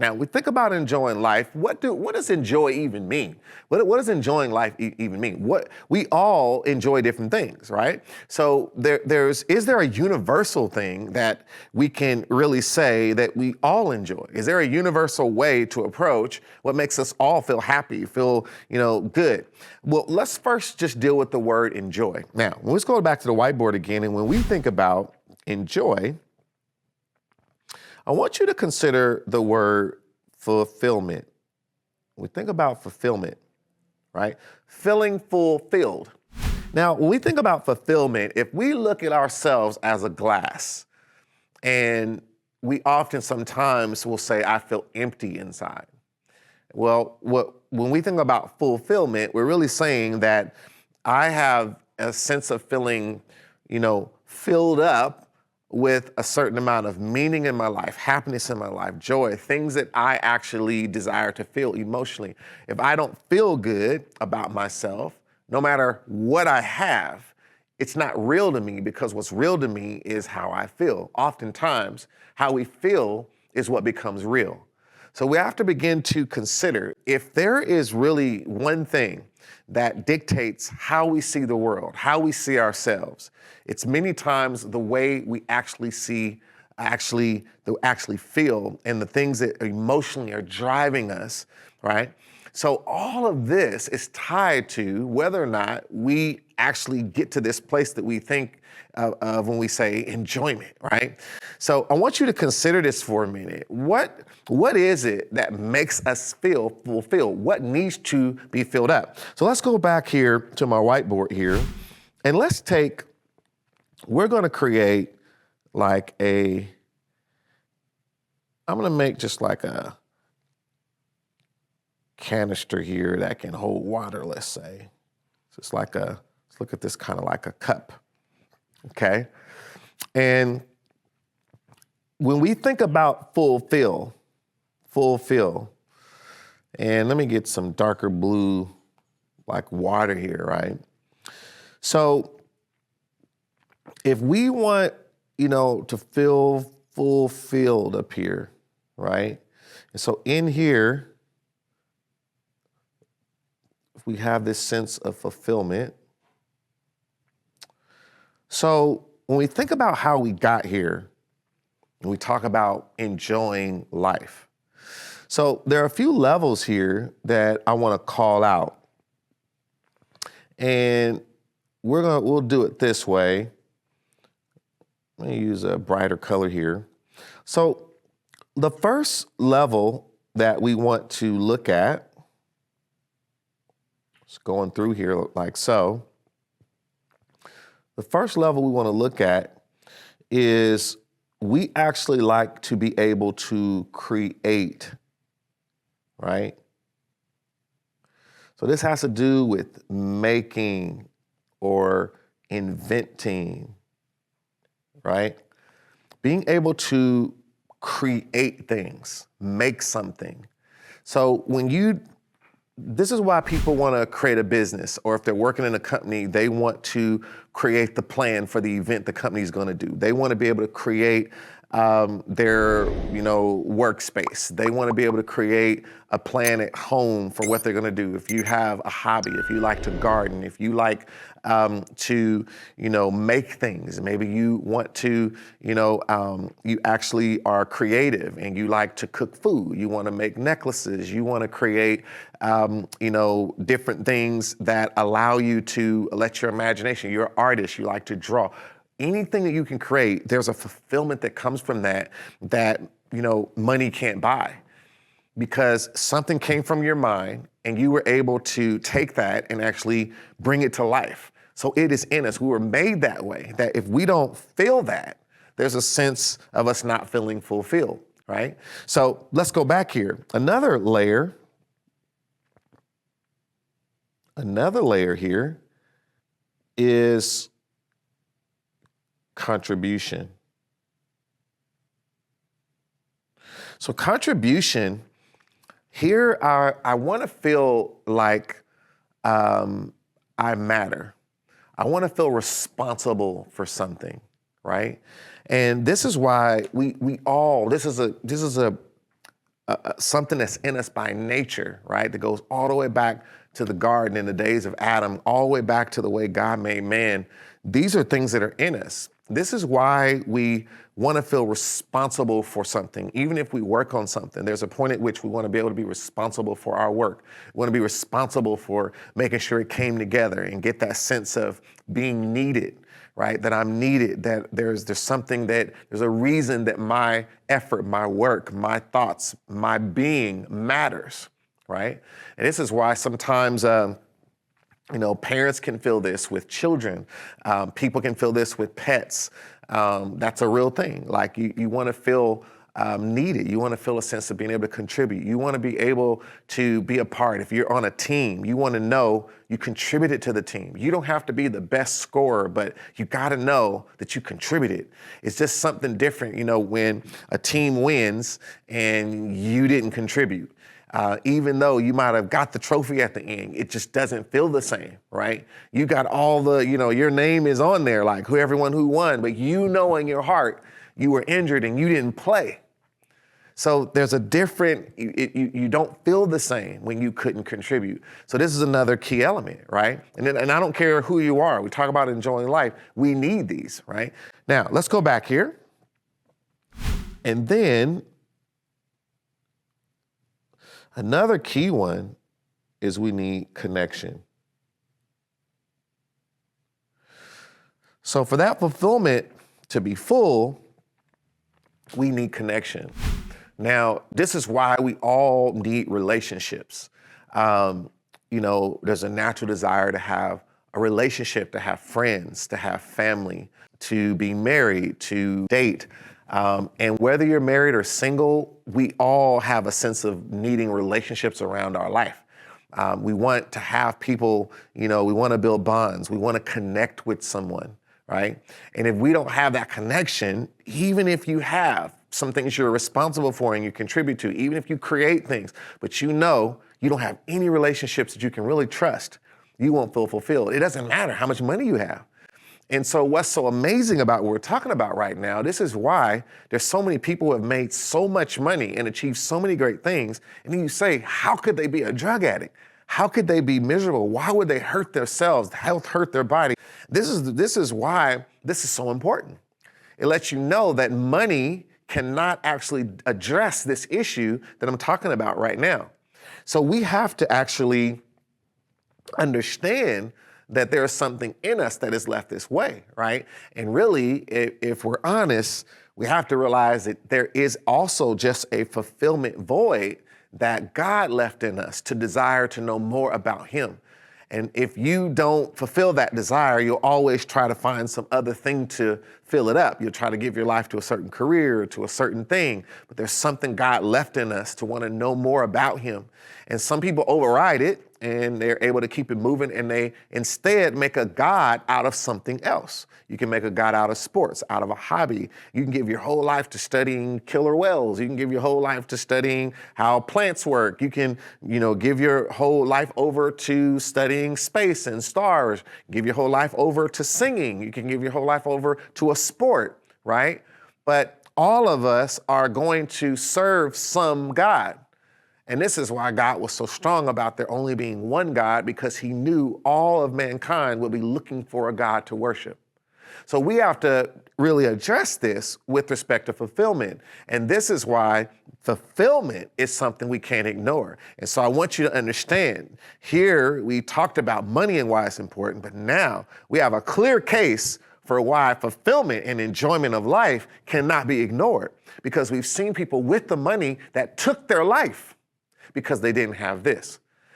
Now, we think about enjoying life. What does enjoy even mean? What does enjoying life even mean? We all enjoy different things, right? So is there a universal thing that we can really say that we all enjoy? Is there a universal way to approach what makes us all feel happy, feel, good? Well, let's first just deal with the word enjoy. Now, let's go back to the whiteboard again. And when we think about enjoy, I want you to consider the word fulfillment. When we think about fulfillment, right? Feeling fulfilled. Now, when we think about fulfillment, if we look at ourselves as a glass, and we often sometimes will say, I feel empty inside. Well, when we think about fulfillment, we're really saying that I have a sense of feeling, filled up with a certain amount of meaning in my life, happiness in my life, joy, things that I actually desire to feel emotionally. If I don't feel good about myself, no matter what I have, it's not real to me, because what's real to me is how I feel. Oftentimes, how we feel is what becomes real. So we have to begin to consider, if there is really one thing that dictates how we see the world, how we see ourselves, it's many times the way we actually feel, and the things that emotionally are driving us, right? So all of this is tied to whether or not we actually get to this place that we think of when we say enjoyment, right? So I want you to consider this for a minute. What is it that makes us feel fulfilled? What needs to be filled up? So let's go back here to my whiteboard here, and we're going to create I'm going to make just like a canister here that can hold water, let's say. So let's look at this kind of like a cup, okay? And when we think about fulfill, and let me get some darker blue, like water here, right? So if we want, to feel fulfilled up here, right? And so in here, if we have this sense of fulfillment. So when we think about how we got here, and we talk about enjoying life. So there are a few levels here that I want to call out. And we'll do it this way. Let me use a brighter color here. So the first level that we want to look at, just going through here like so. The first level we want to look at is we actually like to be able to create, right? So this has to do with making or inventing, right? Being able to create things, make something. So this is why people want to create a business, or if they're working in a company, they want to create the plan for the event the company is going to do. They want to be able to create their, workspace. They want to be able to create a plan at home for what they're going to do. If you have a hobby, if you like to garden, if you like to, make things, maybe you want to, you actually are creative and you like to cook food. You want to make necklaces. You want to create, different things that allow you to let your imagination. You're an artist. You like to draw. Anything that you can create, there's a fulfillment that comes from that money can't buy, because something came from your mind and you were able to take that and actually bring it to life. So it is in us. We were made that way, that if we don't feel that, there's a sense of us not feeling fulfilled, right? So let's go back here. Another layer here is contribution. So contribution, here I want to feel like I matter. I want to feel responsible for something, right? And this is why this is something that's in us by nature, right? That goes all the way back to the garden in the days of Adam, all the way back to the way God made man. These are things that are in us. This is why we want to feel responsible for something. Even if we work on something, there's a point at which we want to be able to be responsible for our work. We want to be responsible for making sure it came together and get that sense of being needed, right? That I'm needed, that there's a reason that my effort, my work, my thoughts, my being matters, right? And this is why sometimes, parents can feel this with children. People can feel this with pets. That's a real thing. Like you want to feel needed. You want to feel a sense of being able to contribute. You want to be able to be a part. If you're on a team, you want to know you contributed to the team. You don't have to be the best scorer, but you got to know that you contributed. It's just something different, when a team wins and you didn't contribute. Even though you might have got the trophy at the end, it just doesn't feel the same, right? You got all the, your name is on there, like everyone who won, but in your heart, you were injured and you didn't play. So there's a different, you don't feel the same when you couldn't contribute. So this is another key element, right? And I don't care who you are. We talk about enjoying life. We need these, right? Now, let's go back here. And then another key one is we need connection. So for that fulfillment to be full, we need connection. Now, this is why we all need relationships. There's a natural desire to have a relationship, to have friends, to have family, to be married, to date. And whether you're married or single, we all have a sense of needing relationships around our life. We want to have people, we want to build bonds. We want to connect with someone, right? And if we don't have that connection, even if you have some things you're responsible for and you contribute to, even if you create things, but you don't have any relationships that you can really trust, you won't feel fulfilled. It doesn't matter how much money you have. And so what's so amazing about what we're talking about right now, this is why there's so many people who have made so much money and achieved so many great things. And then you say, how could they be a drug addict? How could they be miserable? Why would they hurt themselves, hurt their body? This is why this is so important. It lets you know that money cannot actually address this issue that I'm talking about right now. So we have to actually understand that there's something in us that is left this way, right? And really, if we're honest, we have to realize that there is also just a fulfillment void that God left in us to desire to know more about Him. And if you don't fulfill that desire, you'll always try to find some other thing to fill it up. You'll try to give your life to a certain career, to a certain thing, but there's something God left in us to want to know more about Him. And some people override it and they're able to keep it moving and they instead make a God out of something else. You can make a God out of sports, out of a hobby. You can give your whole life to studying killer whales. You can give your whole life to studying how plants work. You can, give your whole life over to studying space and stars. Give your whole life over to singing. You can give your whole life over to a sport, right? But all of us are going to serve some God. And this is why God was so strong about there only being one God, because He knew all of mankind would be looking for a God to worship. So we have to really address this with respect to fulfillment. And this is why fulfillment is something we can't ignore. And so I want you to understand, here we talked about money and why it's important, but now we have a clear case for why fulfillment and enjoyment of life cannot be ignored, because we've seen people with the money that took their life because they didn't have this.